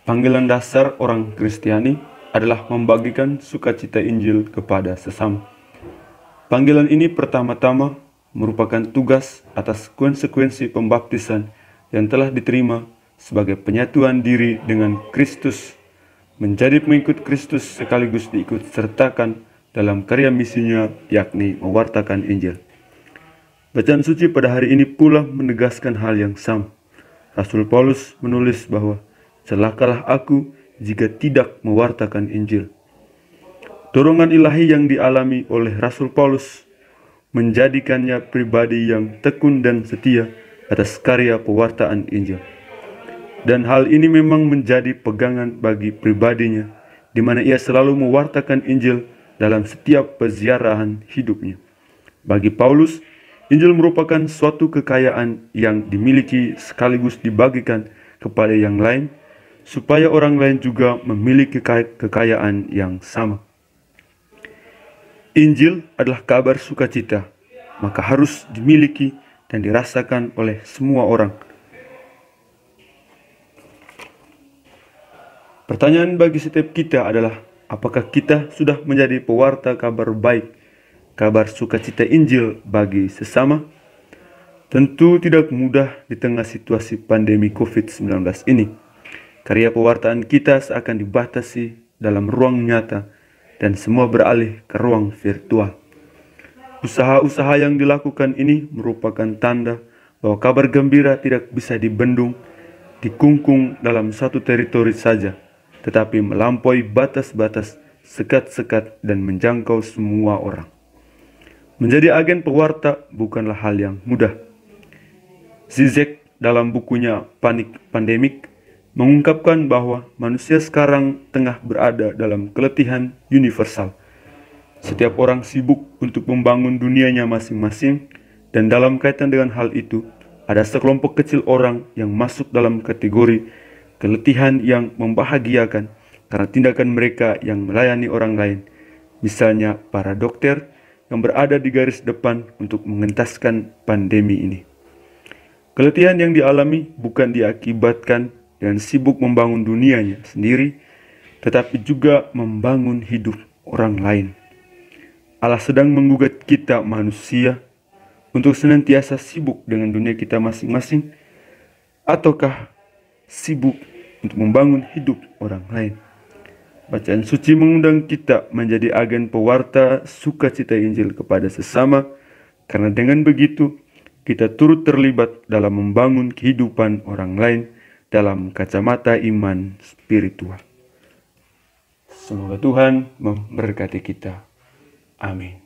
Panggilan dasar orang Kristiani adalah membagikan sukacita Injil kepada sesama. Panggilan ini pertama-tama merupakan tugas atas konsekuensi pembaptisan yang telah diterima sebagai penyatuan diri dengan Kristus, menjadi pengikut Kristus sekaligus diikut sertakan dalam karya misinya, yakni mewartakan Injil. Bacaan suci pada hari ini pula menegaskan hal yang sama. Rasul Paulus menulis bahwa celakalah aku jika tidak mewartakan Injil. Dorongan ilahi yang dialami oleh Rasul Paulus menjadikannya pribadi yang tekun dan setia atas karya pewartaan Injil. Dan hal ini memang menjadi pegangan bagi pribadinya, di mana ia selalu mewartakan Injil dalam setiap peziarahan hidupnya. Bagi Paulus, Injil merupakan suatu kekayaan yang dimiliki sekaligus dibagikan kepada yang lain, supaya orang lain juga memiliki kekayaan yang sama. Injil adalah kabar sukacita, maka harus dimiliki dan dirasakan oleh semua orang. Pertanyaan bagi setiap kita adalah, apakah kita sudah menjadi pewarta kabar baik, kabar sukacita Injil bagi sesama? Tentu tidak mudah di tengah situasi pandemi COVID-19 ini. Karya pewartaan kita seakan dibatasi dalam ruang nyata dan semua beralih ke ruang virtual. Usaha-usaha yang dilakukan ini merupakan tanda bahwa kabar gembira tidak bisa dibendung, dikungkung dalam satu teritori saja, tetapi melampaui batas-batas, sekat-sekat, dan menjangkau semua orang. Menjadi agen pewarta bukanlah hal yang mudah. Zizek dalam bukunya Panik Pandemik mengungkapkan bahwa manusia sekarang tengah berada dalam keletihan universal. Setiap orang sibuk untuk membangun dunianya masing-masing, dan dalam kaitan dengan hal itu, ada sekelompok kecil orang yang masuk dalam kategori keletihan yang membahagiakan karena tindakan mereka yang melayani orang lain. Misalnya para dokter yang berada di garis depan untuk mengentaskan pandemi ini. Keletihan yang dialami bukan diakibatkan dengan sibuk membangun dunianya sendiri, tetapi juga membangun hidup orang lain. Allah sedang menggugat kita manusia untuk senantiasa sibuk dengan dunia kita masing-masing, ataukah sibuk untuk membangun hidup orang lain? Bacaan suci mengundang kita menjadi agen pewarta sukacita Injil kepada sesama, karena dengan begitu kita turut terlibat dalam membangun kehidupan orang lain dalam kacamata iman spiritual. Semoga Tuhan memberkati kita. Amin.